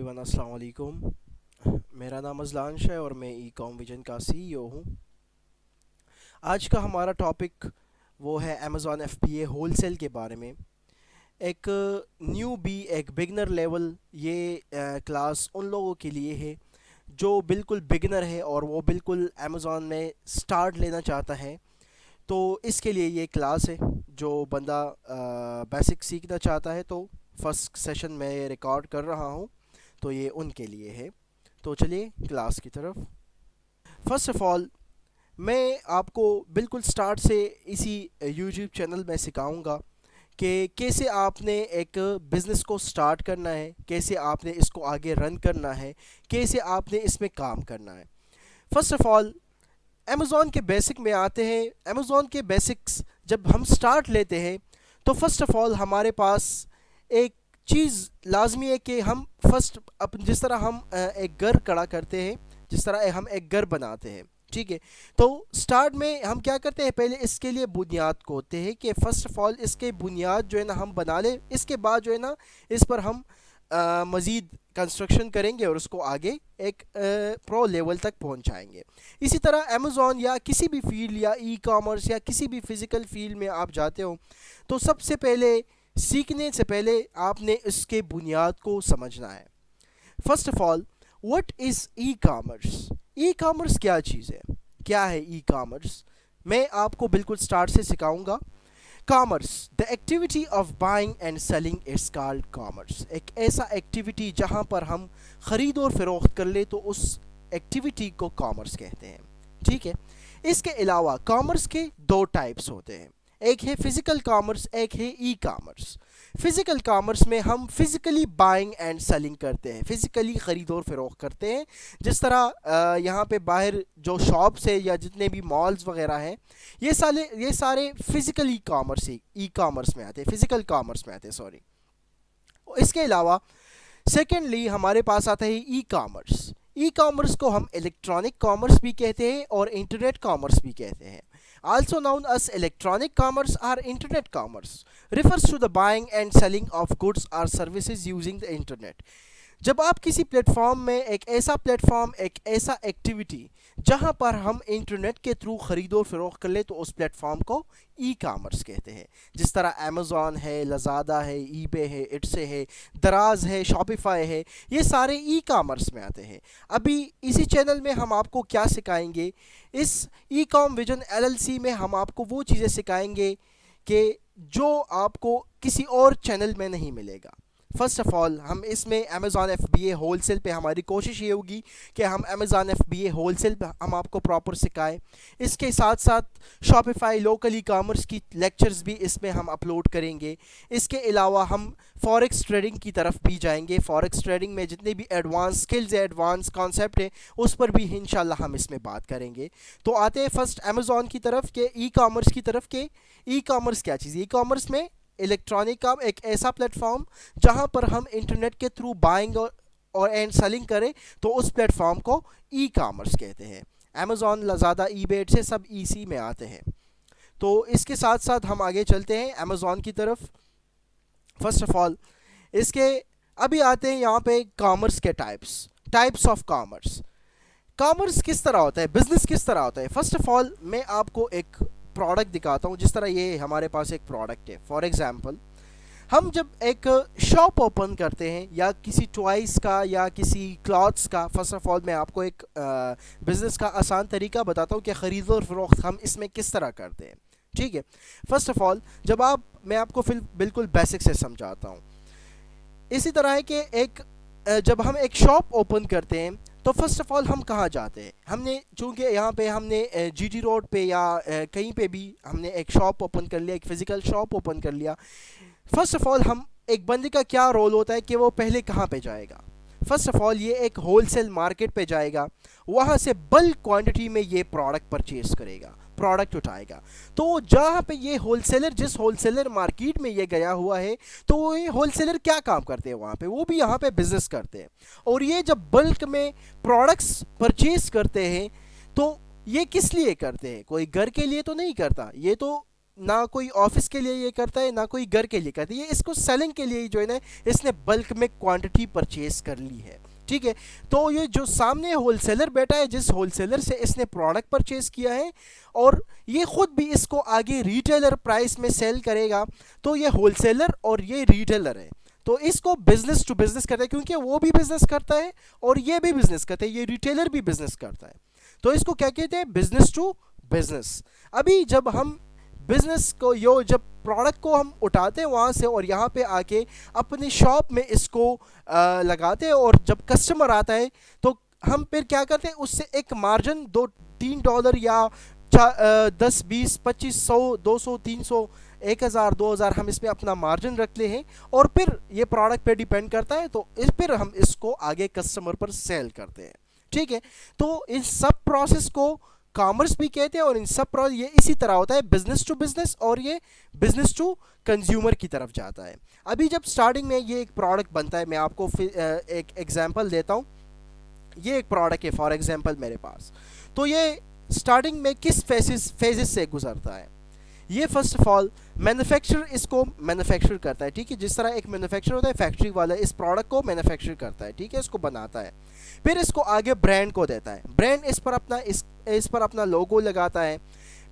Everyone, अस्सलाम वालेकुम। मेरा नाम अज़लांश है और मैं ई कॉम विजन का सीईओ हूँ। आज का हमारा टॉपिक वो है अमेज़ॉन एफबीए होलसेल के बारे में। एक न्यू बी एक बिगनर लेवल ये क्लास उन लोगों के लिए है जो बिल्कुल बिगनर है और वो बिल्कुल अमेज़ॉन में स्टार्ट लेना चाहता है। तो इसके लिए ये क्लास है। जो बंदा बेसिक सीखना चाहता है तो फर्स्ट सेशन में रिकॉर्ड कर रहा हूँ, तो ये उनके लिए है। तो चलिए क्लास की तरफ। फर्स्ट ऑफ ऑल मैं आपको बिल्कुल स्टार्ट से इसी यूट्यूब चैनल में सिखाऊंगा कि कैसे आपने एक बिज़नेस को स्टार्ट करना है, कैसे आपने इसको आगे रन करना है, कैसे आपने इसमें काम करना है। फर्स्ट ऑफ ऑल अमेज़ॉन के बेसिक में आते हैं। अमेज़ॉन के बेसिक्स जब हम स्टार्ट लेते हैं तो फर्स्ट ऑफ ऑल हमारे पास एक चीज़ लाजमी है कि हम फर्स्ट जिस तरह हम एक घर खड़ा करते हैं, जिस तरह हम एक घर बनाते हैं, ठीक है। तो स्टार्ट में हम क्या करते हैं, पहले इसके लिए बुनियाद को होते हैं कि फ़र्स्ट ऑफ ऑल इसके बुनियाद जो है ना हम बना लें। इसके बाद जो है ना इस पर हम मज़ीद कंस्ट्रक्शन करेंगे और उसको आगे एक प्रो लेवल तक पहुंचाएंगे। इसी तरह अमेज़ॉन या किसी भी फील्ड या ई कॉमर्स या किसी भी फ़िज़िकल फील्ड में आप जाते हो तो सबसे पहले सीखने से पहले आपने इसके बुनियाद को समझना है। First of all, what is e commerce? E commerce क्या चीज़ है, क्या है ई कॉमर्स? मैं आपको बिल्कुल स्टार्ट से सिखाऊंगा। Commerce, the activity of buying and selling is called commerce. एक ऐसा एक्टिविटी जहां पर हम ख़रीद और फरोख्त कर ले तो उस एक्टिविटी को कॉमर्स कहते हैं, ठीक है। इसके अलावा कॉमर्स के दो टाइप्स होते हैं, एक है फिज़िकल कॉमर्स, एक है ई कॉमर्स। फिज़िकल कॉमर्स में हम फिज़िकली बाइंग एंड सेलिंग करते हैं, फिज़िकली ख़रीद और फरोख्त करते हैं। जिस तरह यहाँ पे बाहर जो शॉप्स है या जितने भी मॉल्स वगैरह हैं, ये सारे फिज़िकल ई कॉमर्स में आते हैं, फिज़िकल कॉमर्स में आते हैं, सॉरी। इसके अलावा सेकेंडली हमारे पास आता है ई कॉमर्स। ई कॉमर्स को हम इलेक्ट्रॉनिक कॉमर्स भी कहते हैं और इंटरनेट कॉमर्स भी कहते हैं। Also known as electronic commerce or internet commerce, refers to the buying and selling of goods or services using the internet. जब आप किसी प्लेटफॉर्म में एक ऐसा एक्टिविटी जहां पर हम इंटरनेट के थ्रू ख़रीदो फरोख्त कर ले तो उस प्लेटफॉर्म को ई कामर्स कहते हैं। जिस तरह अमेज़ॉन है, लज़ादा है, ईबे है, इट्से है, दराज है, शॉपिफाई है, ये सारे ई कामर्स में आते हैं। अभी इसी चैनल में हम आपको क्या सिखाएंगे, इस ई कॉम विजन एलएलसी में हम आपको वो चीज़ें सिखाएंगे कि जो आपको किसी और चैनल में नहीं मिलेगा। फ़र्स्ट ऑफ़ ऑल हम इसमें अमेज़ॉन एफबीए होलसेल पे हमारी कोशिश ये होगी कि हम अमेज़ॉन एफबीए होलसेल पे हम आपको प्रॉपर सिखाएं। इसके साथ साथ शॉपिफाई लोकल ई कामर्स की लेक्चर्स भी इसमें हम अपलोड करेंगे। इसके अलावा हम फॉरेक्स ट्रेडिंग की तरफ भी जाएंगे। फॉरेक्स ट्रेडिंग में जितने भी एडवांस स्किल्स है, एडवांस कॉन्सेप्ट है, उस पर भी इंशाल्लाह हम इसमें बात करेंगे। तो आते हैं फर्स्ट अमेज़ॉन की तरफ के ई कामर्स की तरफ के ई कामर्स क्या चीज़। ई कामर्स में इलेक्ट्रॉनिक का एक ऐसा प्लेटफॉर्म जहां पर हम इंटरनेट के थ्रू बाइंग और एंड सेलिंग करें तो उस प्लेटफॉर्म को ई कामर्स कहते हैं। अमेज़ॉन, लज़ादा, ईबे से सब ईसी में आते हैं। तो इसके साथ साथ हम आगे चलते हैं अमेज़ॉन की तरफ। फर्स्ट ऑफ ऑल इसके अभी आते हैं यहाँ पे कॉमर्स के टाइप्स ऑफ कॉमर्स। कॉमर्स किस तरह होता है, बिजनेस किस तरह होता है। फर्स्ट ऑफ ऑल मैं आपको एक प्रोडक्ट दिखाता हूँ। जिस तरह ये हमारे पास एक प्रोडक्ट है, फॉर एग्जांपल हम जब एक शॉप ओपन करते हैं या किसी टॉयज़ का या किसी क्लॉथ्स का, फर्स्ट ऑफ ऑल मैं आपको एक बिज़नेस का आसान तरीका बताता हूँ कि ख़रीद और फरोख्त हम इसमें किस तरह करते हैं, ठीक है। फर्स्ट ऑफ ऑल मैं आपको फिर बिल्कुल बेसिक से समझाता हूँ। इसी तरह है कि जब हम एक शॉप ओपन करते हैं तो फर्स्ट ऑफ ऑल हम कहाँ जाते हैं। हमने चूँकि यहाँ पे हमने जीटी रोड पे या कहीं पे भी हमने एक शॉप ओपन कर लिया, एक फ़िज़िकल शॉप ओपन कर लिया। फर्स्ट ऑफ ऑल हम एक बंदे का क्या रोल होता है कि वो पहले कहाँ पे जाएगा। फर्स्ट ऑफ ऑल ये एक होलसेल मार्केट पे जाएगा, वहाँ से बल्क क्वांटिटी में ये प्रोडक्ट परचेज करेगा, प्रोडक्ट उठाएगा। तो जहाँ पे ये होलसेलर, जिस होलसेलर मार्केट में ये गया हुआ है, तो ये होलसेलर क्या काम करते हैं वहाँ पे, वो भी यहाँ पे बिजनेस करते हैं। और ये जब बल्क में प्रोडक्ट्स परचेज करते हैं तो ये किस लिए करते हैं, कोई घर के लिए तो नहीं करता, ये तो ना कोई ऑफिस के लिए ये करता है, ना कोई घर के लिए करता है, ये इसको सेलिंग के लिए ही जो है ना इसने बल्क में क्वांटिटी परचेज कर ली है। ठीक है, तो ये जो सामने होलसेलर बैठा है, जिस होलसेलर से इसने प्रोडक्ट परचेज किया है, और ये खुद भी इसको आगे रिटेलर प्राइस में सेल करेगा, तो ये होलसेलर और ये रिटेलर है, तो इसको बिजनेस टू बिजनेस करता है, क्योंकि वो भी बिजनेस करता है और ये भी बिजनेस करता है, ये रिटेलर भी बिजनेस करता है, तो इसको क्या कहते हैं, बिजनेस टू बिजनेस। अभी जब हम बिजनेस को यो जब प्रोडक्ट को हम उठाते हैं वहाँ से और यहाँ पे आके अपनी शॉप में इसको लगाते हैं, और जब कस्टमर आता है तो हम फिर क्या करते हैं, उससे एक मार्जिन $2-3 या 10-20-25-100-200-300 1000 2000 हम इसमें अपना मार्जिन रखते हैं, और फिर ये प्रोडक्ट पे डिपेंड करता है, तो इस फिर हम इसको आगे कस्टमर पर सेल करते हैं। ठीक है, तो इस सब प्रोसेस को कॉमर्स भी कहते हैं, और इन सब प्रोसेस ये इसी तरह होता है, बिजनेस टू बिजनेस, और ये बिजनेस टू कंज्यूमर की तरफ जाता है। अभी जब स्टार्टिंग में ये एक प्रोडक्ट बनता है, मैं आपको एक एग्जांपल देता हूँ। ये एक प्रोडक्ट है फॉर एग्जांपल मेरे पास, तो ये स्टार्टिंग में किस फेजेस से गुजरता है। ये फर्स्ट ऑफ ऑल मैन्युफैक्चर इसको मैन्युफैक्चर करता है। ठीक है, जिस तरह एक मैन्युफैक्चर होता है, फैक्ट्री वाला इस प्रोडक्ट को मैन्युफैक्चर करता है, ठीक है, इसको बनाता है, फिर इसको आगे ब्रांड को देता है, ब्रांड इस पर अपना लोगो लगाता है,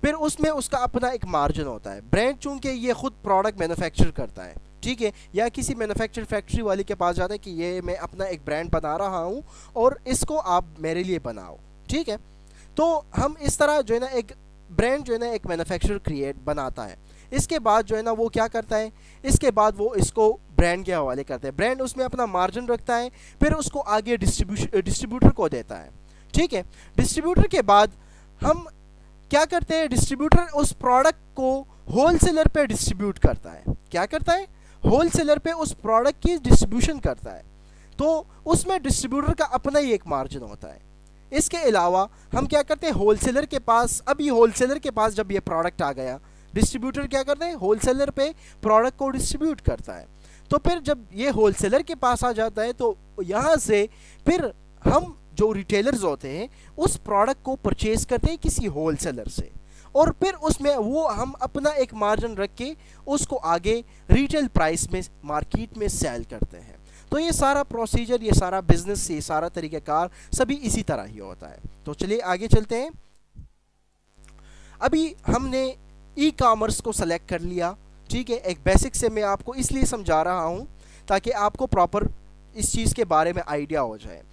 फिर उसमें उसका अपना एक मार्जिन होता है। ब्रांड चूंकि ये खुद प्रोडक्ट मैन्युफैक्चर करता है, ठीक है, या किसी मैन्युफैक्चर फैक्ट्री वाले के पास जाता है कि ये मैं अपना एक ब्रांड बना रहा हूँ और इसको आप मेरे लिए बनाओ। ठीक है, तो हम इस तरह जो है ना एक ब्रांड जो है ना एक मैन्युफैक्चर क्रिएट बनाता है। इसके बाद जो है ना वो क्या करता है, इसके बाद वो इसको ब्रांड के हवाले करता है, ब्रांड उसमें अपना मार्जिन रखता है, फिर उसको आगे डिस्ट्रीब्यूटर को देता है। ठीक है, डिस्ट्रीब्यूटर के बाद हम क्या करते हैं, डिस्ट्रीब्यूटर उस प्रोडक्ट को होलसेलर पे डिस्ट्रीब्यूट करता है। क्या करता है, होलसेलर पे उस प्रोडक्ट की डिस्ट्रीब्यूशन करता है, तो उसमें डिस्ट्रीब्यूटर का अपना ही एक मार्जिन होता है। इसके अलावा हम क्या करते हैं, होलसेलर के पास, अभी होलसेलर के पास जब ये प्रोडक्ट आ गया, डिस्ट्रीब्यूटर क्या करते हैं, होलसेलर पे प्रोडक्ट को डिस्ट्रीब्यूट करता है, तो फिर जब ये होलसेलर के पास आ जाता है, तो यहाँ से फिर हम जो रिटेलर्स होते हैं उस प्रोडक्ट को परचेज करते हैं किसी होलसेलर से, और फिर उसमें वो हम अपना एक मार्जिन रख के उसको आगे रिटेल प्राइस में मार्केट में सेल करते हैं। तो ये सारा प्रोसीजर, ये सारा बिजनेस, ये सारा तरीक़ाकार सभी इसी तरह ही होता है। तो चलिए आगे चलते हैं। अभी हमने ई कॉमर्स को सेलेक्ट कर लिया। ठीक है, एक बेसिक से मैं आपको इसलिए समझा रहा हूँ ताकि आपको प्रॉपर इस चीज़ के बारे में आइडिया हो जाए।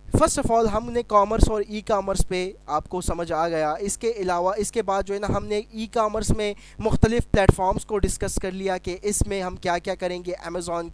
फर्स्ट ऑफ ऑल हमने कॉमर्स और ई कॉमर्स पे आपको समझ आ गया। इसके अलावा इसके बाद जो है ना हमने ई कॉमर्स में मुख्तलिफ़ प्लेटफॉर्म्स को डिस्कस कर लिया कि इसमें हम क्या क्या करेंगे। अमेज़ॉन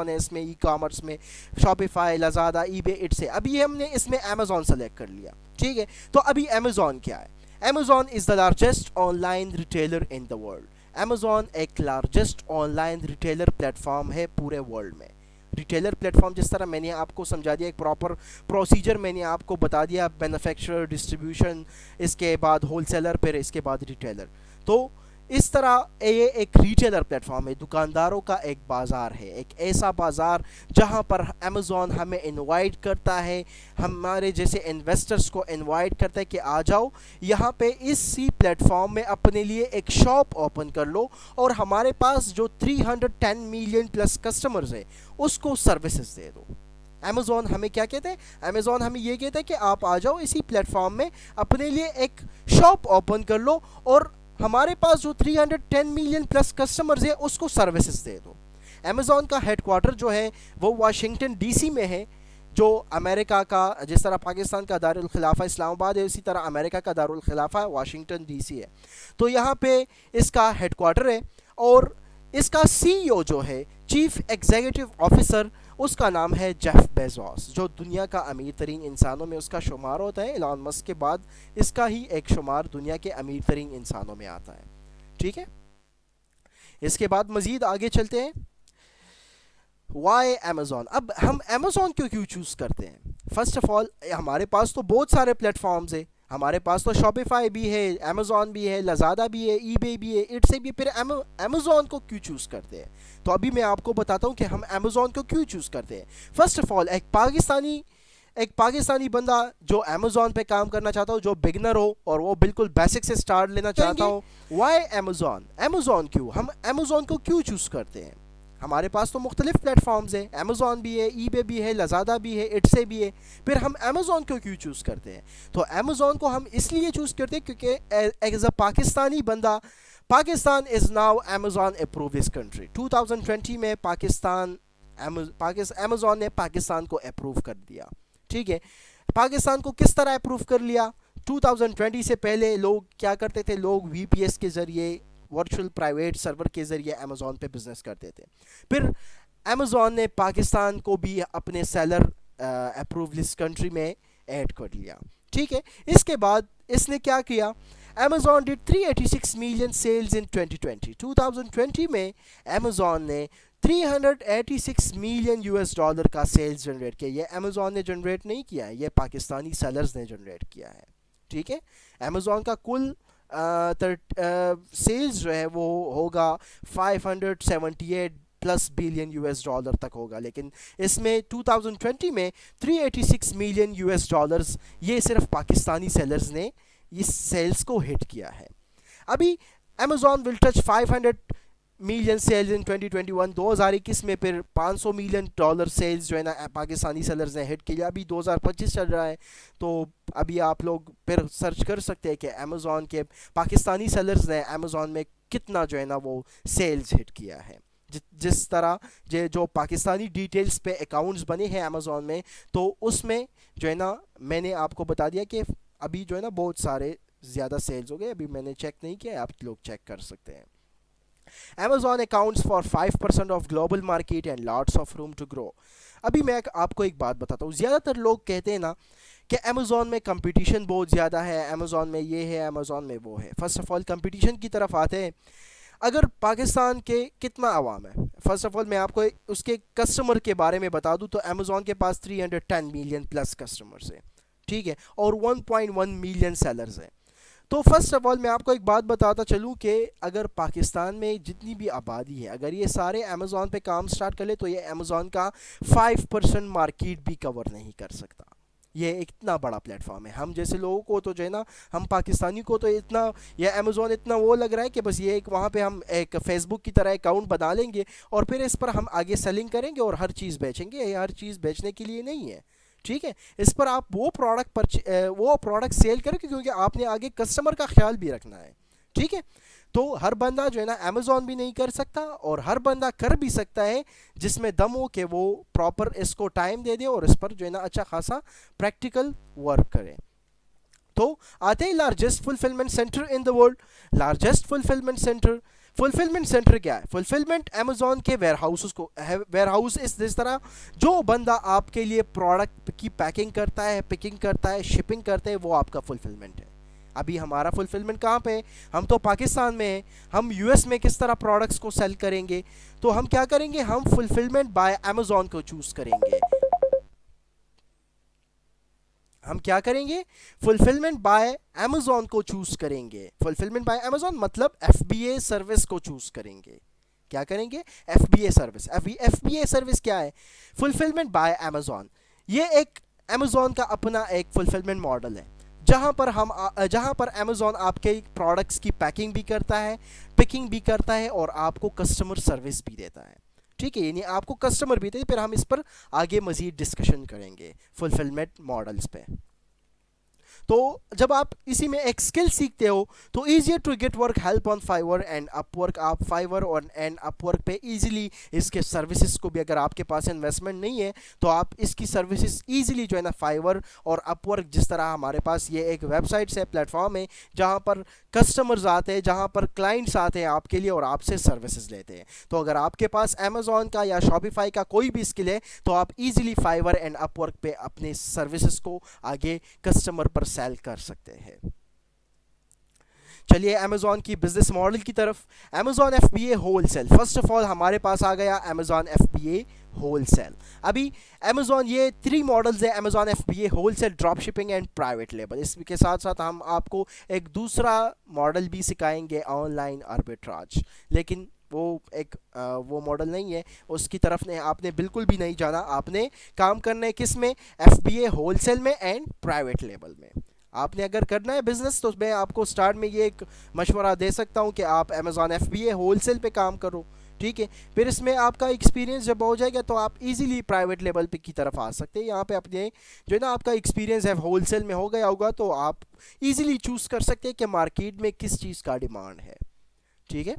है इसमें, ई कॉमर्स में शॉपिफाई, लज़ादा, ईबे, इट्स है। अभी हमने इसमें अमेज़ॉन सेलेक्ट कर लिया। ठीक है, तो अभी अमेज़ॉन क्या है, Amazon is the largest online retailer in the world. Amazon एक लार्जेस्ट ऑनलाइन रिटेलर प्लेटफॉर्म है पूरे वर्ल्ड में। रिटेलर प्लेटफॉर्म जिस तरह मैंने आपको समझा दिया, एक प्रॉपर प्रोसीजर मैंने आपको बता दिया, मैन्युफैक्चरर, डिस्ट्रीब्यूशन, इसके बाद होलसेलर, फिर इसके बाद रिटेलर। तो इस तरह ये एक रिटेलर प्लेटफॉर्म है, दुकानदारों का एक बाज़ार है, एक ऐसा बाज़ार जहां पर अमेज़ॉन हमें इनवाइट करता है, हमारे जैसे इन्वेस्टर्स को इनवाइट करता है कि आ जाओ यहाँ पे इसी प्लेटफॉर्म में अपने लिए एक शॉप ओपन कर लो, और हमारे पास जो 310 मिलियन प्लस कस्टमर्स है उसको सर्विसेज दे दो। अमेज़ॉन हमें क्या कहते हैं, अमेज़ॉन हमें ये कहते हैं कि आप आ जाओ इसी प्लेटफॉर्म में अपने लिए एक शॉप ओपन कर लो, और हमारे पास जो 310 मिलियन प्लस कस्टमर्स है उसको सर्विसेज दे दो। अमेज़ॉन का हेडक्वार्टर जो है वो वाशिंगटन डीसी में है, जो अमेरिका का, जिस तरह पाकिस्तान का दारुल खिलाफा इस्लामाबाद है, उसी तरह अमेरिका का दारुल खिलाफा वाशिंगटन डीसी है। तो यहाँ पे इसका हेडक्वार्टर है, और इसका सीईओ जो है, चीफ एग्जीक्यूटिव ऑफिसर, उसका नाम है जेफ बेजोस, जो दुनिया का अमीर तरीन इंसानों में उसका शुमार होता है। एलन मस्क के बाद इसका ही एक शुमार दुनिया के अमीर तरीन इंसानों में आता है। ठीक है, इसके बाद मज़ीद आगे चलते हैं। वाई अमेज़ॉन, अब हम अमेज़ॉन क्यों चूज़ करते हैं। फर्स्ट ऑफ ऑल हमारे पास तो बहुत सारे प्लेटफॉर्म्स है, हमारे पास तो शॉपिफाई भी है, अमेज़ॉन भी है, लज़ादा भी है, ईबे भी है, इट्स भी, फिर अमेज़ॉन को क्यों चूज़ करते हैं। तो अभी मैं आपको बताता हूँ कि हम अमेज़ॉन को क्यों चूज़ करते हैं। फर्स्ट ऑफ ऑल एक पाकिस्तानी एक पाकिस्तानी बंदा जो अमेज़ॉन पे काम करना चाहता हो, जो बिगनर हो और वो बिल्कुल बेसिक से स्टार्ट लेना चाहता हो, वाई अमेज़ॉन? अमेज़ॉन क्यों? हम अमेज़ॉन को क्यों चूज़ करते हैं? हमारे पास तो मुख्तलिफ प्लेटफॉर्म्स हैं, अमेज़ॉन भी है, ईबे भी है, लज़ादा भी है, इट्से भी है, फिर हम अमेज़ॉन को क्यों चूज़ करते हैं? तो अमेज़ॉन को हम इसलिए चूज़ करते हैं क्योंकि एज अ पाकिस्तानी बंदा, Pakistan is now Amazon approved country. 2020 में अमेज़ॉन ने पाकिस्तान को अप्रूव कर दिया। ठीक है, पाकिस्तान को किस तरह अप्रूव कर लिया? 2020 से पहले लोग क्या करते थे? लोग वीपीएस के ज़रिए, वर्चुअल प्राइवेट सर्वर के ज़रिए अमेज़ॉन पे बिज़नेस करते थे। फिर अमेज़ॉन ने पाकिस्तान को भी अपने सेलर अप्रूव लिस्ट कंट्री में ऐड कर लिया। ठीक है, इसके बाद इसने क्या किया? अमेज़ॉन डिड 386 मिलियन सेल्स इन 2020। 2020 में अमेज़ॉन ने 386 मिलियन यूएस डॉलर का सेल्स जनरेट किया। ये अमेज़ॉन ने जनरेट नहीं किया है, ये पाकिस्तानी सेलर्स ने जनरेट किया है। ठीक है, अमेज़ॉन का कुल सेल्स जो है वो होगा 578 प्लस बिलियन यूएस डॉलर तक होगा, लेकिन इसमें 2020 में 386 मिलियन यूएस डॉलर्स ये सिर्फ पाकिस्तानी सेलर्स ने इस सेल्स को हिट किया है। अभी Amazon will touch 500 million sales in 2021। 2021 में फिर 500 मिलियन डॉलर सेल्स जो है ना पाकिस्तानी सेलर्स ने हिट किया। अभी 2025 चल रहा है, तो अभी आप लोग फिर सर्च कर सकते हैं कि अमेज़ॉन के पाकिस्तानी सेलर्स ने अमेज़ॉन में कितना जो है ना वो सेल्स हिट किया है। जिस तरह जो पाकिस्तानी डिटेल्स पे अकाउंट्स बने हैं अमेज़ॉन में, तो उसमें जो है ना मैंने आपको बता दिया कि अभी जो है ना बहुत सारे ज़्यादा सेल्स हो गए। अभी मैंने चेक नहीं किया, आप लोग चेक कर सकते हैं। Amazon accounts for 5% of global market and lots of room to grow. अभी मैं आपको एक बात बताता हूँ। ज़्यादातर लोग कहते हैं ना कि अमेज़ॉन में कंपटीशन बहुत ज़्यादा है, अमेज़ॉन में ये है, अमेज़ॉन में वो है। फर्स्ट ऑफ ऑल कंपटीशन की तरफ आते हैं। अगर पाकिस्तान के कितना आवाम है, फर्स्ट ऑफ ऑल मैं आपको उसके कस्टमर के बारे में बता दूँ तो अमेज़ॉन के पास 310 मिलियन प्लस कस्टमर्स हैं। ठीक है, और 1.1 मिलियन सेलर्स हैं। तो फर्स्ट ऑफ ऑल मैं आपको एक बात बताता चलूँ कि अगर पाकिस्तान में जितनी भी आबादी है, अगर ये सारे अमेज़ॉन पे काम स्टार्ट कर ले तो ये अमेज़ॉन का 5% मार्केट भी कवर नहीं कर सकता। ये इतना बड़ा प्लेटफॉर्म है। हम जैसे लोगों को तो जो है ना, हम पाकिस्तानी को तो इतना, ये अमेज़ॉन इतना वो लग रहा है कि बस ये एक वहाँ पे हम एक फ़ेसबुक की तरह अकाउंट बना लेंगे और फिर इस पर हम आगे सेलिंग करेंगे और हर चीज़ बेचेंगे। ये हर चीज़ बेचने के लिए नहीं है। ठीक है, इस पर आप वो प्रोडक्ट सेल करें क्योंकि आपने आगे कस्टमर का ख्याल भी रखना है। ठीक है, तो हर बंदा जो है ना अमेज़ॉन भी नहीं कर सकता, और हर बंदा कर भी सकता है जिसमें दम हो कि वो प्रॉपर इसको टाइम दे दे और इस पर जो है ना अच्छा खासा प्रैक्टिकल वर्क करे। तो आते हैं largest fulfilment centre in the world. Largest fulfilment centre क्या है? फुलफिलमेंट अमेज़ॉन के वेयर हाउस इस तरह जो बंदा आपके लिए प्रोडक्ट की पैकिंग करता है, पिकिंग करता है, शिपिंग करता है, वो आपका फुलफिलमेंट है। अभी हमारा फुलफिलमेंट कहाँ पे है? हम तो पाकिस्तान में हैं। हम यूएस में किस तरह प्रोडक्ट्स को सेल करेंगे? तो हम क्या करेंगे? हम फुलफिलमेंट बाय अमेज़ॉन को चूज़ करेंगे। हम क्या करेंगे? फुलफिलमेंट बाय अमेज़ॉन को चूज़ करेंगे। फुलफिलमेंट बाय अमेज़ॉन मतलब एफबीए सर्विस को चूज़ करेंगे। क्या करेंगे? FBA service. एफबीए सर्विस क्या है? Fulfilment bye Amazon. ये एक अमेज़ॉन का अपना एक फुलफिलमेंट मॉडल है जहां पर अमेज़ॉन आपके प्रोडक्ट्स की पैकिंग भी करता है, पिकिंग भी करता है और आपको कस्टमर सर्विस भी देता है। ठीक है, यानी आपको कस्टमर भी देते। फिर हम इस पर आगे मज़ीद डिस्कशन करेंगे फुलफिलमेंट मॉडल्स पे। तो जब आप इसी में एक स्किल सीखते हो तो easier to get work help on Fiverr and Upwork. आप फाइवर और एंड अपवर्क पे इजीली इसके सर्विसेज को भी, अगर आपके पास इन्वेस्टमेंट नहीं है तो आप इसकी सर्विसेज इजीली जो है ना फाइवर और अपवर्क, जिस तरह हमारे पास ये एक वेबसाइट से प्लेटफॉर्म है जहाँ पर कस्टमर्स आते हैं, जहाँ पर क्लाइंट्स आते हैं आपके लिए और आपसे सर्विसेज लेते हैं। तो अगर आपके पास अमेज़ॉन का या शॉपिफाई का कोई भी स्किल है तो आप इजीली फाइवर एंड अपवर्क पे अपने सर्विसेज को आगे कस्टमर पर सेल कर सकते हैं। चलिए अमेज़ॉन की बिजनेस मॉडल की तरफ। Amazon FBA wholesale. First of all हमारे पास आ गया अमेज़ॉन एफबीए होलसेल। अभी अमेज़ॉन ये 3 मॉडल्स है, Amazon FBA wholesale, drop shipping and private label. इसके साथ साथ हम आपको एक दूसरा मॉडल भी सिखाएंगे, ऑनलाइन आर्बिट्राज। लेकिन वो एक वो मॉडल नहीं है, उसकी तरफ ने आपने बिल्कुल भी नहीं जाना। आपने काम करना है किस में, एफबीए होलसेल में एंड प्राइवेट लेबल में। आपने अगर करना है बिजनेस तो मैं आपको स्टार्ट में ये एक मशवरा दे सकता हूँ कि आप अमेज़ॉन एफबीए होलसेल पे काम करो, ठीक है। फिर इसमें आपका एक्सपीरियंस जब हो जाएगा तो आप इजीली प्राइवेट लेवल पे की तरफ आ सकते हैं। यहाँ पे अपने जो है ना आपका एक्सपीरियंस है होलसेल में हो गया होगा तो आप इजीली चूज़ कर सकते हैं कि मार्केट में किस चीज़ का डिमांड है, ठीक है।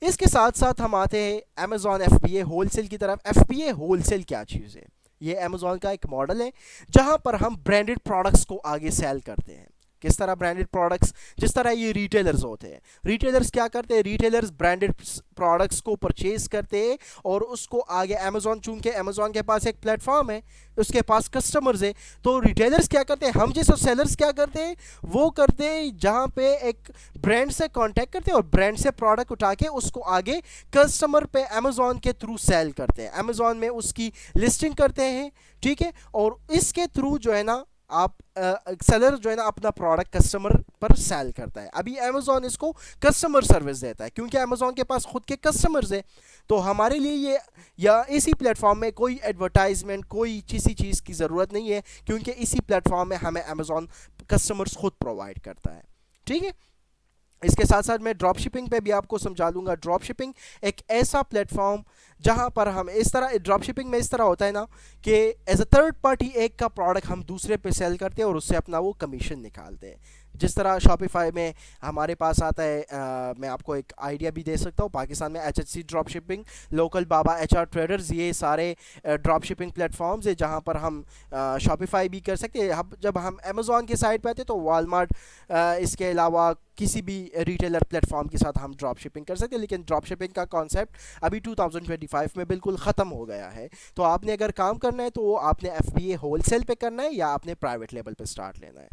इसके साथ साथ हम आते हैं अमेज़ॉन एफबीए होलसेल की तरफ। एफबीए होलसेल क्या चीज़ है? ये अमेज़ॉन का एक मॉडल है जहां पर हम ब्रांडेड प्रोडक्ट्स को आगे सेल करते हैं। किस तरह ब्रांडेड प्रोडक्ट्स? जिस तरह ये रिटेलर्स होते हैं, रिटेलर्स क्या करते हैं, रिटेलर्स ब्रांडेड प्रोडक्ट्स को परचेज करते हैं और उसको आगे अमेज़ॉन, चूंकि अमेज़ॉन के पास एक प्लेटफॉर्म है, उसके पास कस्टमर्स है, तो रिटेलर्स क्या करते हैं, हम जैसे सेलर्स क्या करते हैं, वो करते हैं जहाँ पे एक ब्रांड से कांटेक्ट करते हैं और ब्रांड से प्रोडक्ट उठा के उसको आगे कस्टमर पे अमेज़ॉन के थ्रू सेल करते हैं, अमेज़ॉन में उसकी लिस्टिंग करते हैं, ठीक है। और इसके थ्रू जो है ना आप सेलर जो है ना अपना प्रोडक्ट कस्टमर पर सेल करता है। अभी अमेज़ॉन इसको कस्टमर सर्विस देता है क्योंकि अमेज़ॉन के पास खुद के कस्टमर्स है। तो हमारे लिए ये या इसी प्लेटफॉर्म में कोई एडवर्टाइजमेंट, कोई किसी चीज़ की ज़रूरत नहीं है क्योंकि इसी प्लेटफॉर्म में हमें अमेज़ॉन कस्टमर्स खुद प्रोवाइड करता है, ठीक है। इसके साथ साथ मैं ड्रॉप शिपिंग पे भी आपको समझा दूंगा। ड्रॉप शिपिंग एक ऐसा प्लेटफॉर्म जहां पर हम इस तरह, ड्रॉप शिपिंग में इस तरह होता है ना कि एज अ थर्ड पार्टी एक का प्रोडक्ट हम दूसरे पे सेल करते हैं और उससे अपना वो कमीशन निकालते हैं। जिस तरह शॉपिफाई में हमारे पास आता है, मैं आपको एक आइडिया भी दे सकता हूँ, पाकिस्तान में एचएचसी ड्रॉप शिपिंग, लोकल बाबा, एचआर ट्रेडर्स, ये सारे ड्रॉप शिपिंग प्लेटफॉर्म्स है जहाँ पर हम शॉपिफाई भी कर सकते हैं। जब हम अमेज़ॉन की साइट पे आते हैं तो वॉलमार्ट, इसके अलावा किसी भी रिटेलर प्लेटफॉर्म के साथ हम ड्रॉप शिपिंग कर सकते हैं। लेकिन ड्रॉप शिपिंग का कॉन्सेप्ट अभी 2025 में बिल्कुल ख़त्म हो गया है। तो आपने अगर काम करना है तो वो आपने एफबीए होलसेल पे करना है या आपने प्राइवेट लेवल पे स्टार्ट लेना है।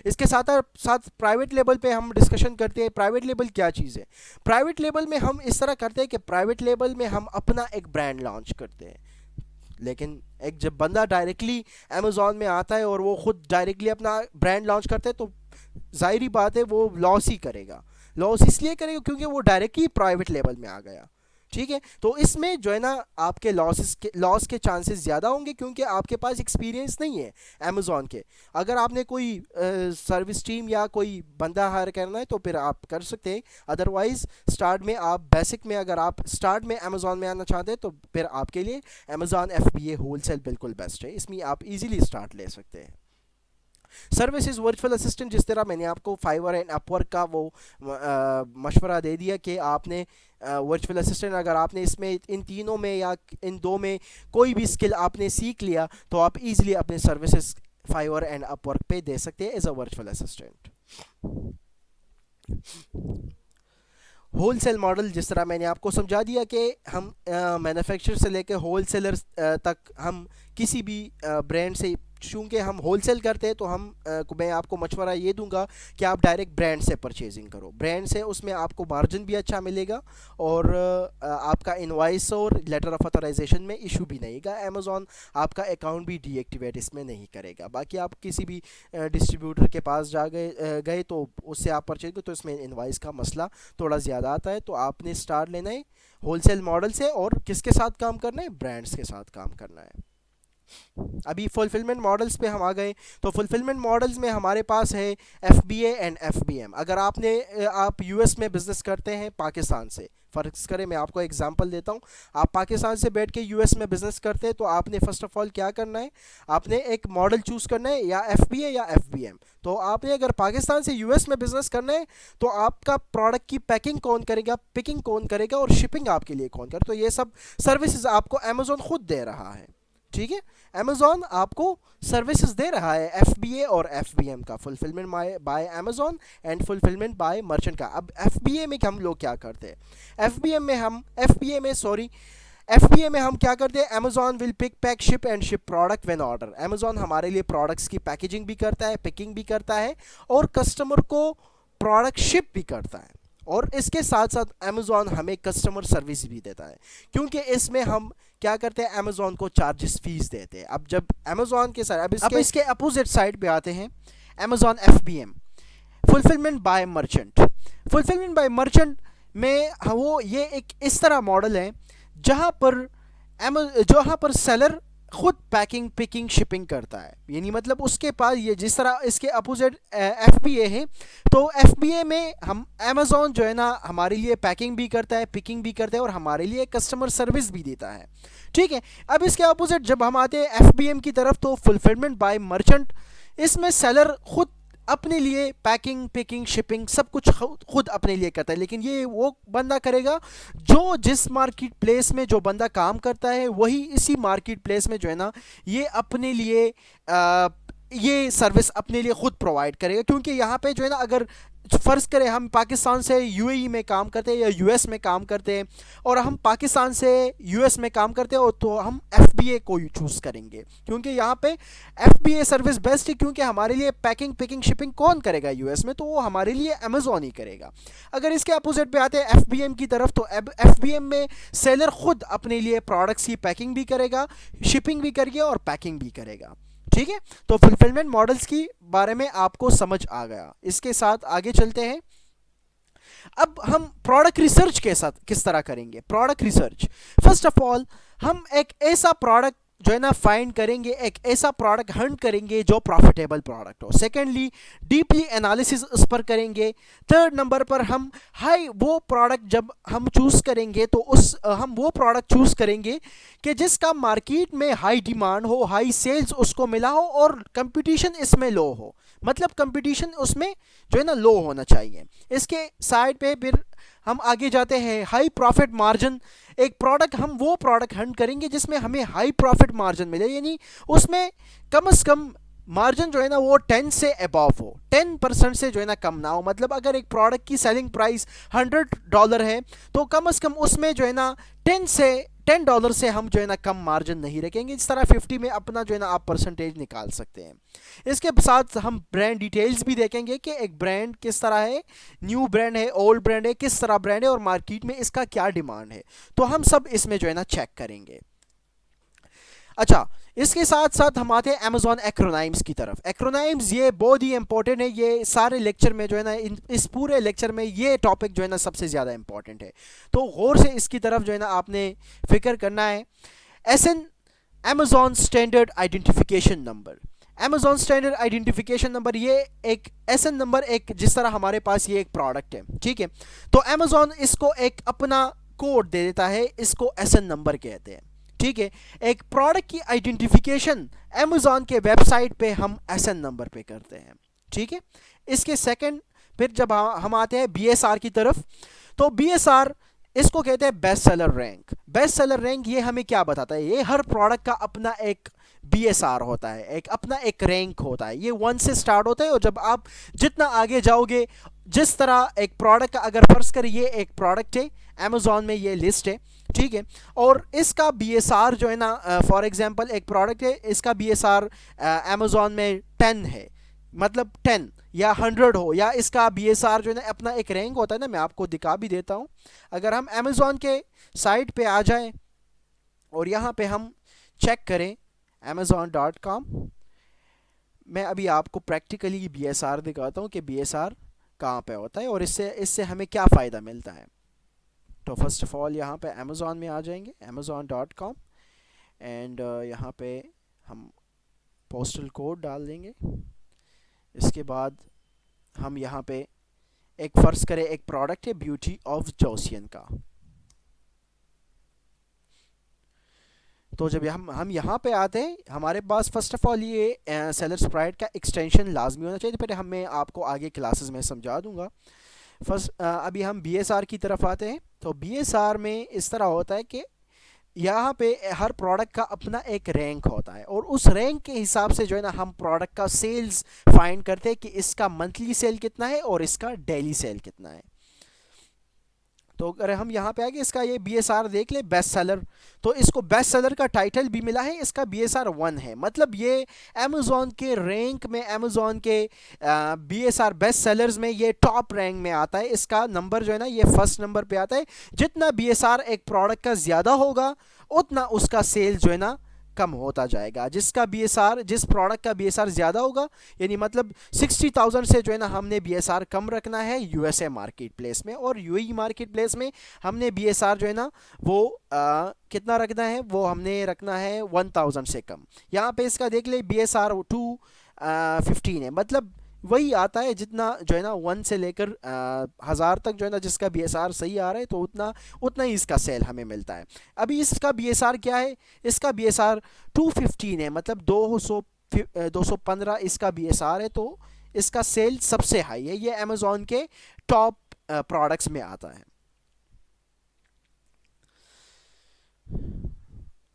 इसके साथ साथ प्राइवेट लेवल पे हम डिस्कशन करते हैं प्राइवेट लेवल क्या चीज़ है। प्राइवेट लेवल में हम इस तरह करते हैं कि प्राइवेट लेवल में हम अपना एक ब्रांड लॉन्च करते हैं। लेकिन एक जब बंदा डायरेक्टली अमेज़ॉन में आता है और वो खुद डायरेक्टली अपना ब्रांड लॉन्च करता है तो जाहिर बात है वो लॉस ही करेगा। लॉस इसलिए करेगा क्योंकि वो डायरेक्टली प्राइवेट लेवल में आ गया, ठीक है। तो इसमें जो है ना आपके लॉस के चांसेस ज़्यादा होंगे क्योंकि आपके पास एक्सपीरियंस नहीं है अमेज़ॉन के। अगर आपने कोई सर्विस टीम या कोई बंदा हायर करना है तो फिर आप कर सकते हैं। अदरवाइज़ स्टार्ट में आप बेसिक में, अगर आप स्टार्ट में अमेज़ॉन में आना चाहते हैं तो फिर आपके लिए अमेज़ॉन एफबीए होलसेल बिल्कुल बेस्ट है। इसमें आप इजीली स्टार्ट ले सकते हैं। सर्विसेज वर्चुअल असिस्टेंट, जिस तरह मैंने आपको फाइवर एंड अपवर्क का वो मशवरा दे दिया कि आपने वर्चुअल असिस्टेंट, अगर आपने इसमें इन तीनों में या इन दो में कोई भी स्किल आपने सीख लिया तो आप इजीली अपने सर्विसेज फाइवर एंड अपवर्क पे दे सकते हैं as a virtual assistant. Wholesale model, जिस तरह मैंने आपको समझा दिया कि हम मैन्युफैक्चरर से लेकर होलसेलर्स तक हम किसी भी ब्रांड से, चूँकि हम होलसेल करते हैं तो मैं आपको मशवरा ये दूंगा कि आप डायरेक्ट ब्रांड से परचेजिंग करो। ब्रांड से उसमें आपको मार्जिन भी अच्छा मिलेगा और आपका इनवॉइस और लेटर ऑफ ऑथराइजेशन में इशू भी नहीं होगा। अमेज़ॉन आपका अकाउंट भी डीएक्टिवेट इसमें नहीं करेगा। बाकी आप किसी भी डिस्ट्रीब्यूटर के पास जा गए तो उससे आप परचेज करो तो इसमें इनवॉइस का मसला थोड़ा ज़्यादा आता है। तो आपने स्टार्ट लेना है होलसेल मॉडल से और किसके साथ काम करना है, ब्रांड्स के साथ काम करना है। अभी फुलफिलमेंट मॉडल्स पे हम आ गए। तो फुलफिलमेंट मॉडल्स में हमारे पास है एफबीए एंड एफबीएम। अगर आप यूएस में बिजनेस करते हैं पाकिस्तान से, फ़र्ज करें, मैं आपको एग्जांपल देता हूं, आप पाकिस्तान से बैठ के यूएस में बिजनेस करते हैं तो आपने फर्स्ट ऑफ ऑल क्या करना है, आपने एक मॉडल चूज़ करना है, या एफबीए या एफबीएम। तो आपने अगर पाकिस्तान से यूएस में बिजनेस करना है तो आपका प्रोडक्ट की पैकिंग कौन करेगा, पिकिंग कौन करेगा और शिपिंग आपके लिए कौन करेगा। तो ये सब सर्विसेज आपको अमेज़ॉन खुद दे रहा है, ठीक है। अमेज़ॉन आपको सर्विसेज दे रहा है एफबीए और एफबीएम का, fulfilment bye Amazon and fulfilment bye merchant का। अब एफबीए में हम लोग क्या करते हैं, एफबीए में हम क्या करते हैं, Amazon will pick, pack, ship and ship product when order. Amazon हमारे लिए प्रोडक्ट्स की पैकेजिंग भी करता है, पिकिंग भी करता है और कस्टमर को प्रोडक्ट शिप भी करता है। और इसके साथ साथ अमेज़ॉन हमें कस्टमर सर्विस भी देता है क्योंकि इसमें हम क्या करते हैं, अमेज़ॉन को चार्जेस फीस देते हैं। अब जब अमेज़ॉन के साथ, अब इसके अपोजिट साइड पे आते हैं Amazon FBM, fulfilment bye merchant. Fulfilment bye merchant में वो ये एक इस तरह मॉडल है जहाँ पर जहाँ पर सेलर खुद पैकिंग पिकिंग शिपिंग करता है, यानी मतलब उसके पास ये जिस तरह इसके अपोजिट एफबीए है, तो एफबीए में हम अमेज़ॉन जो है ना हमारे लिए पैकिंग भी करता है, पिकिंग भी करता है और हमारे लिए कस्टमर सर्विस भी देता है। ठीक है, अब इसके अपोजिट जब हम आते हैं एफबीएम की तरफ, तो फुलफिलमेंट बाय मर्चेंट, इसमें सेलर खुद अपने लिए पैकिंग पिकिंग शिपिंग सब कुछ खुद अपने लिए करता है, लेकिन ये वो बंदा करेगा जो जिस मार्केट प्लेस में जो बंदा काम करता है वही इसी मार्केट प्लेस में जो है ना ये अपने लिए ये सर्विस अपने लिए खुद प्रोवाइड करेगा। क्योंकि यहाँ पे जो है ना अगर फ़र्ज़ करें हम पाकिस्तान से यूएई में काम करते हैं या यूएस में काम करते हैं, और हम पाकिस्तान से यूएस में काम करते हैं, तो हम एफबीए को चूज़ करेंगे क्योंकि यहाँ पे एफबीए सर्विस बेस्ट है। क्योंकि हमारे लिए पैकिंग पिकिंग शिपिंग कौन करेगा यूएस में, तो वो हमारे लिए अमेज़ॉन ही करेगा। अगर इसके अपोजिट पे आते हैं एफबीएम की तरफ, तो एफबीएम में सेलर खुद अपने लिए प्रोडक्ट्स की पैकिंग भी करेगा, शिपिंग भी करेगा और पैकिंग भी करेगा। ठीक है, तो फुलफिलमेंट मॉडल्स की बारे में आपको समझ आ गया। इसके साथ आगे चलते हैं। अब हम प्रोडक्ट रिसर्च के साथ किस तरह करेंगे। Product research, first of all हम एक ऐसा प्रोडक्ट जो है ना फाइंड करेंगे, एक ऐसा प्रोडक्ट हंट करेंगे जो प्रॉफिटेबल प्रोडक्ट हो। सेकेंडली डीपली एनालिसिस उस पर करेंगे। थर्ड नंबर पर हम हाई वो प्रोडक्ट जब हम चूज़ करेंगे तो हम वो प्रोडक्ट चूज़ करेंगे कि जिसका मार्केट में हाई डिमांड हो, हाई सेल्स उसको मिला हो और कंपटीशन इसमें लो हो, मतलब कंपटीशन उसमें जो है ना लो होना चाहिए। इसके साइड पे फिर हम आगे जाते हैं हाई प्रॉफिट मार्जिन। एक प्रोडक्ट हम वो प्रोडक्ट हंट करेंगे जिसमें हमें हाई प्रॉफिट मार्जिन मिले, यानी उसमें कम से कम मार्जिन जो है ना वो 10 से अबव हो, 10% से जो है ना कम ना हो। मतलब अगर एक प्रोडक्ट की सेलिंग प्राइस $100 है तो कम से कम उसमें जो है ना $10 से हम जो है ना कम मार्जिन नहीं रखेंगे। इस तरह 50 में अपना जो है ना आप परसेंटेज निकाल सकते हैं। इसके साथ हम ब्रांड डिटेल्स भी देखेंगे कि एक ब्रांड किस तरह है, न्यू ब्रांड है, ओल्ड ब्रांड है, किस तरह ब्रांड है और मार्केट में इसका क्या डिमांड है, तो हम सब इसमें जो है ना चेक करेंगे। अच्छा, इसके साथ साथ हम आते हैं अमेज़ॉन एक्रोनाइम्स की तरफ। एक्रोनाइम्स ये बहुत ही इंपॉर्टेंट है, ये सारे लेक्चर में जो है ना इस पूरे लेक्चर में ये टॉपिक जो है ना सबसे ज़्यादा इंपॉर्टेंट है, तो गौर से इसकी तरफ जो है ना आपने फिक्र करना है। ASIN, Amazon standard identification number. Amazon standard identification number ये एक एसएन नंबर, एक जिस तरह हमारे पास ये एक प्रोडक्ट है, ठीक है, तो अमेज़ॉन इसको एक अपना कोड दे देता है, इसको एसएन नंबर कहते हैं। ठीक है, एक प्रोडक्ट की आइडेंटिफिकेशन अमेज़ॉन के वेबसाइट पे हम एसएन नंबर पे करते हैं। ठीक है, इसके सेकंड फिर जब हम आते हैं बीएसआर की तरफ, तो बीएसआर इसको कहते हैं best seller rank. Best seller rank ये हमें क्या बताता है, ये हर प्रोडक्ट का अपना एक बीएसआर होता है, एक अपना एक रैंक होता है। ये 1 से स्टार्ट होता है और जब आप जितना आगे जाओगे, जिस तरह एक प्रोडक्ट का अगर फर्ज करें ये एक प्रोडक्ट है अमेज़ॉन में, ये लिस्ट है, ठीक है, और इसका बीएसआर जो है ना फॉर एग्जांपल एक प्रोडक्ट है, इसका बीएसआर अमेज़ॉन में 10 है, मतलब 10 या 100 हो, या इसका बीएसआर जो है ना अपना एक रैंक होता है ना, मैं आपको दिखा भी देता हूँ। अगर हम अमेज़ॉन के साइट पे आ जाएं और यहाँ पे हम चेक करें amazon.com, मैं अभी आपको प्रैक्टिकली बीएसआर दिखाता हूँ कि बीएसआर कहाँ पे होता है और इससे हमें क्या फ़ायदा मिलता है। तो फर्स्ट ऑफ ऑल यहाँ पे अमेज़ॉन में आ जाएंगे, amazon.com, एंड यहाँ पे हम पोस्टल कोड डाल देंगे। इसके बाद हम यहाँ पे एक फ़र्ज़ करें एक प्रोडक्ट है ब्यूटी ऑफ जोसियन का, तो जब हम यहाँ पे आते हैं हमारे पास फर्स्ट ऑफ ऑल ये सेलर स्प्राइट का एक्सटेंशन लाजमी होना चाहिए, फिर मैं आपको आगे क्लासेस में समझा दूंगा। फर्स्ट अभी हम बीएसआर की तरफ आते हैं, तो बीएसआर में इस तरह होता है कि यहाँ पे हर प्रोडक्ट का अपना एक रैंक होता है और उस रैंक के हिसाब से जो है ना हम प्रोडक्ट का सेल्स फाइंड करते हैं कि इसका मंथली सेल कितना है और इसका डेली सेल कितना है। तो अगर हम यहाँ पे आगे इसका ये बीएसआर देख ले बेस्ट सेलर, तो इसको बेस्ट सेलर का टाइटल भी मिला है, इसका बीएसआर 1 है, मतलब ये अमेज़ॉन के रैंक में, अमेज़ॉन के बीएसआर बेस्ट सेलर्स में ये टॉप रैंक में आता है। इसका नंबर जो है ना ये फर्स्ट नंबर पे आता है। जितना बीएसआर एक प्रोडक्ट का ज़्यादा होगा उतना उसका सेल जो है ना कम होता जाएगा। जिसका बीएसआर, जिस प्रोडक्ट का बीएसआर ज़्यादा होगा, यानी मतलब 60,000 से जो है ना हमने बीएसआर कम रखना है यूएसए मार्केट प्लेस में, और यूएई मार्केट प्लेस में हमने बीएसआर जो है ना वो कितना रखना है, वो हमने रखना है 1000 से कम। यहाँ पे इसका देख ले बीएसआर 215 है, मतलब वही आता है जितना जो है ना 1 से लेकर 1000 तक जो है ना जिसका बीएसआर सही आ रहा है, तो उतना उतना ही इसका सेल हमें मिलता है। अभी इसका बीएसआर क्या है, इसका बीएसआर 215 है, मतलब 215 इसका बीएसआर है, तो इसका सेल सबसे हाई है। ये अमेजोन के टॉप प्रोडक्ट्स में आता है।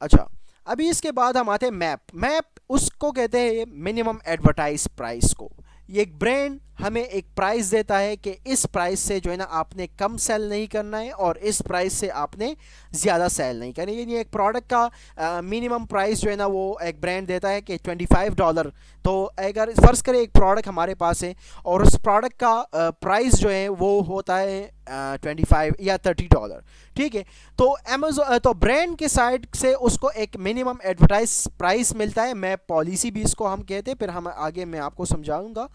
अच्छा, अभी इसके बाद हम आते हैं मैप। मैप उसको कहते हैं मिनिमम एडवर्टाइज प्राइस को। ये एक ब्रांड हमें एक प्राइस देता है कि इस प्राइस से जो है ना आपने कम सेल नहीं करना है, और इस प्राइस से आपने ज़्यादा सेल नहीं करना है। यानी एक प्रोडक्ट का मिनिमम प्राइस जो है ना वो एक ब्रांड देता है कि $25। तो अगर फ़र्ज़ करें एक प्रोडक्ट हमारे पास है और उस प्रोडक्ट का प्राइस जो है वो होता है 25 या $30, ठीक है, तो अमेजोन तो ब्रांड के साइड से उसको एक मिनिमम एडवर्टाइज प्राइस मिलता है। मैप पॉलिसी भी इसको हम कहते हैं, फिर हम आगे मैं आपको समझाऊंगा।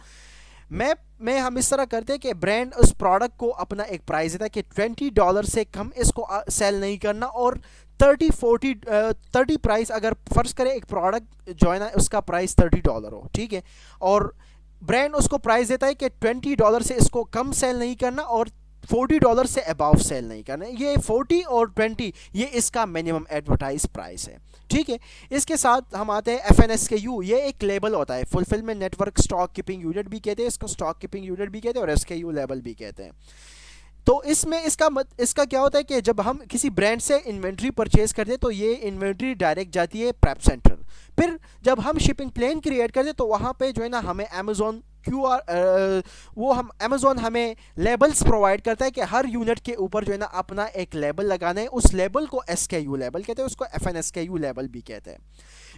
मैप में हम इस तरह करते हैं कि ब्रांड उस प्रोडक्ट को अपना एक प्राइस देता है कि $20 से कम इसको सेल नहीं करना, और 30 प्राइस, अगर फर्ज करें एक प्रोडक्ट जो है ना उसका प्राइस $30 हो, ठीक है, और ब्रांड उसको प्राइस देता है कि $20 से इसको कम सेल नहीं करना और $40 से अबव सेल नहीं करना। ये 40 और 20 ये इसका मिनिमम एडवर्टाइज प्राइस है, ठीक है। इसके साथ हम आते हैं FNSKU। ये एक लेबल होता है, fulfilment network stock keeping unit भी कहते हैं इसको, स्टॉक कीपिंग यूनिट भी कहते हैं, और SKU लेवल भी कहते हैं। तो इसमें इसका क्या होता है कि जब हम किसी ब्रांड से इन्वेंट्री परचेज करते हैं तो ये इन्वेंट्री डायरेक्ट जाती है प्रेप सेंटर। फिर जब हम शिपिंग प्लेन क्रिएट करते हैं तो वहाँ पे जो है ना हमें अमेजोन अमेजोन हमें लेबल्स प्रोवाइड करता है कि हर यूनिट के ऊपर जो है ना अपना एक लेबल लगाना है। उस लेबल को SKU लेबल कहते हैं, उसको FNSKU लेबल भी कहते हैं।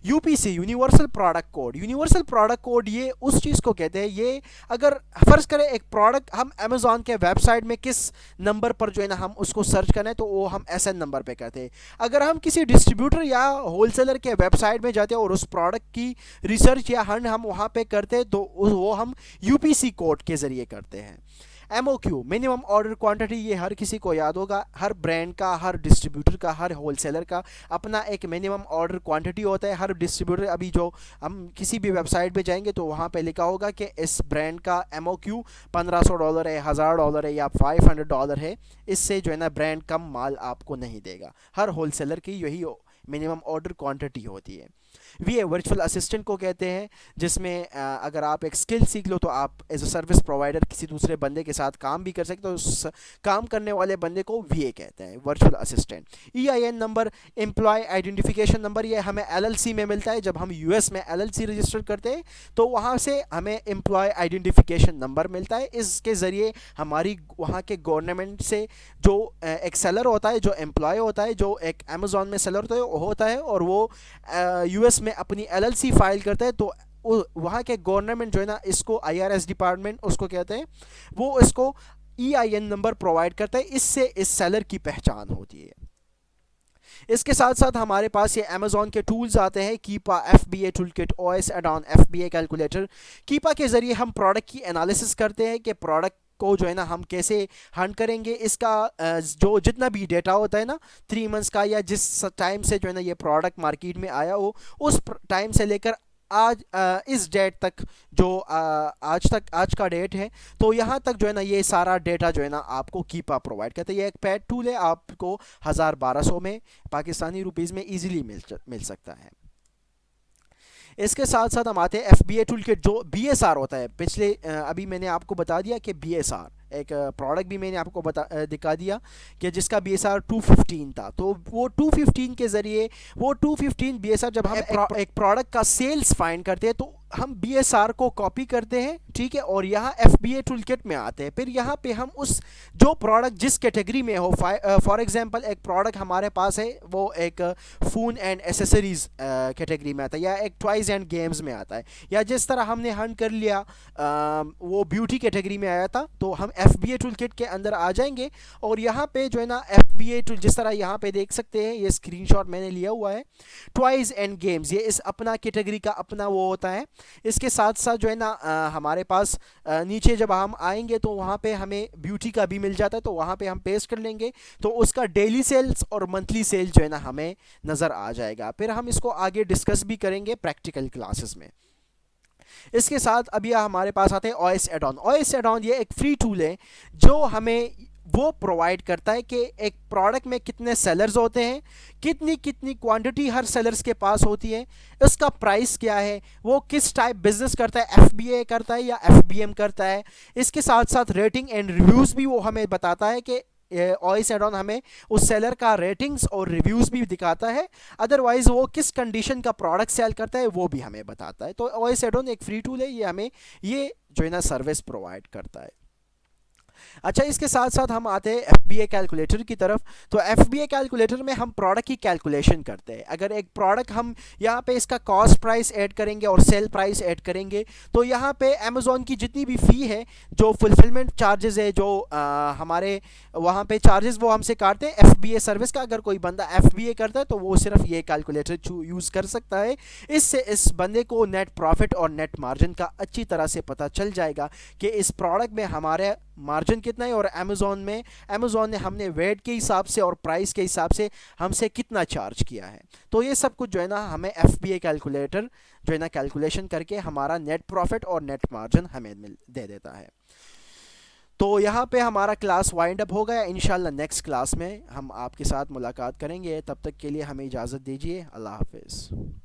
UPC, universal product code. Universal product code ये उस चीज़ को कहते हैं, ये अगर फ़र्ज़ करें एक प्रोडक्ट हम अमेज़ॉन के वेबसाइट में किस नंबर पर जो है ना हम उसको सर्च करना है, तो वो हम SN नंबर पे कहते हैं। अगर हम किसी डिस्ट्रीब्यूटर या होलसेलर के वेबसाइट में जाते हैं और उस प्रोडक्ट की रिसर्च या हम वहाँ पे करते हैं, तो वो हम यूपीसी कोड के ज़रिए करते हैं। MOQ, मिनिमम ऑर्डर क्वांटिटी, ये हर किसी को याद होगा। हर ब्रांड का, हर डिस्ट्रीब्यूटर का, हर होलसेलर का अपना एक मिनिमम ऑर्डर क्वांटिटी होता है। हर डिस्ट्रीब्यूटर, अभी जो हम किसी भी वेबसाइट पे जाएंगे तो वहाँ पे लिखा होगा कि इस ब्रांड का MOQ $1500 है, $1000 है या $500 है। इससे जो है ना ब्रांड कम माल आपको नहीं देगा। हर होलसेलर की यही मिनिमम ऑर्डर क्वांटिटी होती है। VA, वर्चुअल असिस्टेंट को कहते हैं, जिसमें अगर आप एक स्किल सीख लो तो आप एज अ सर्विस प्रोवाइडर किसी दूसरे बंदे के साथ काम भी कर सकते हो। उस काम करने वाले बंदे को VA कहते हैं, virtual assistant. EIN number, employ identification number, ये हमें LLC में मिलता है। जब हम US में LLC रजिस्टर करते हैं तो वहाँ से हमें एम्प्लॉय आइडेंटिफिकेशन नंबर मिलता है। इसके ज़रिए हमारी वहाँ के गवर्नमेंट से जो एक सेलर होता है, जो एम्प्लॉय होता है, जो एक अमेज़ॉन में सेलर होता है और वो US में अपनी LLC फाइल करता है, तो वहाँ के गवर्नमेंट जो है ना इसको IRS डिपार्टमेंट उसको कहते हैं, वो इसको EIN नंबर प्रोवाइड करता है। इससे इस सेलर की पहचान होती है। इसके साथ साथ हमारे पास ये अमेज़ॉन के टूल्स आते हैं, Keepa, FBA toolkit, OS add-on, FBA calculator. Keepa के ज़रिए हम प्रोडक्ट की एनालिसिस करते हैं कि प्रोडक्ट को जो है ना हम कैसे हंट करेंगे। इसका जो जितना भी डेटा होता है ना 3 मंथ्स का, या जिस टाइम से जो है ना ये प्रोडक्ट मार्केट में आया हो, उस टाइम से लेकर आज इस डेट तक, जो आज का डेट है, तो यहाँ तक जो है ना ये सारा डेटा जो है ना आपको कीपा प्रोवाइड करता है। ये एक पेड टूल है, आपको 1000-1200 में पाकिस्तानी रुपीज़ में ईजिली मिल सकता है। इसके साथ साथ हम आते हैं FBA टूल किट, जो BSR होता है। पिछले अभी मैंने आपको बता दिया कि BSR एक प्रोडक्ट भी मैंने आपको दिखा दिया कि जिसका BSR 215 था। तो वो 215 के ज़रिए, वो 215 BSR जब हम एक प्रोडक्ट का सेल्स फाइंड करते हैं, तो हम BSR को कॉपी करते हैं, ठीक है, और यहाँ FBA टूलकिट में आते हैं। फिर यहाँ पे हम उस जो प्रोडक्ट जिस कैटेगरी में हो, फॉर एग्जांपल एक प्रोडक्ट हमारे पास है वो एक फ़ोन एंड एसेसरीज़ कैटेगरी में आता है, या एक टॉयज़ एंड गेम्स में आता है, या जिस तरह हमने हंट कर लिया वो ब्यूटी कैटेगरी में आया था, तो हम FBA टूलकिट के अंदर आ जाएंगे और यहाँ पे जो है ना FBA टूल, जिस तरह यहाँ पे देख सकते हैं, ये स्क्रीनशॉट मैंने लिया हुआ है, टॉयज़ एंड गेम्स, ये इस अपना कैटेगरी का अपना वो होता है। इसके साथ साथ जो है ना हमारे पास नीचे जब हम आएंगे तो वहाँ पे हमें ब्यूटी का भी मिल जाता है, तो वहाँ पे हम पेस्ट कर लेंगे तो उसका डेली सेल्स और मंथली सेल जो है ना हमें नज़र आ जाएगा। फिर हम इसको आगे डिस्कस भी करेंगे प्रैक्टिकल क्लासेस में। इसके साथ अब यह हमारे पास आते हैं OS एडॉन। OS एडॉन ये एक फ्री टूल है जो हमें वो प्रोवाइड करता है कि एक प्रोडक्ट में कितने सेलर्स होते हैं, कितनी कितनी क्वांटिटी हर सेलर्स के पास होती है, इसका प्राइस क्या है, वो किस टाइप बिजनेस करता है, FBA करता है या FBM करता है। इसके साथ साथ रेटिंग एंड रिव्यूज़ भी वो हमें बताता है कि OS एडॉन हमें उस सेलर का रेटिंग्स और रिव्यूज़ भी दिखाता है, अदरवाइज़ वो किस कंडीशन का प्रोडक्ट सेल करता है वो भी हमें बताता है। तो OS एडॉन एक फ्री टूल है, ये हमें ये जो है ना सर्विस प्रोवाइड करता है। अच्छा, इसके साथ साथ हम आते हैं FBA कैलकुलेटर की तरफ। तो FBA कैलकुलेटर में हम प्रोडक्ट की कैलकुलेशन करते हैं। अगर एक प्रोडक्ट हम यहाँ पे इसका कॉस्ट प्राइस ऐड करेंगे और सेल प्राइस ऐड करेंगे, तो यहाँ पे अमेज़ॉन की जितनी भी फ़ी है, जो फुलफिलमेंट चार्जेस है, जो हमारे वहाँ पे चार्जेस वो हमसे काटते हैं FBA सर्विस का। अगर कोई बंदा FBA करता है तो वो सिर्फ ये कैलकुलेटर यूज़ कर सकता है। इससे इस बंदे को नेट प्रॉफिट और नेट मार्जिन का अच्छी तरह से पता चल जाएगा कि इस प्रोडक्ट में हमारे मार्जिन कितना है और अमेज़ॉन ने हमने वेट के हिसाब से और प्राइस के हिसाब से हमसे कितना चार्ज किया है। तो ये सब कुछ जो है ना हमें FBA कैलकुलेटर जो है ना कैलकुलेशन करके हमारा नेट प्रॉफिट और नेट मार्जिन हमें दे देता है। तो यहाँ पे हमारा क्लास वाइंड अप हो गया। इंशाल्लाह नेक्स्ट क्लास में हम आपके साथ मुलाकात करेंगे। तब तक के लिए हमें इजाज़त दीजिए। अल्लाह हाफिज़।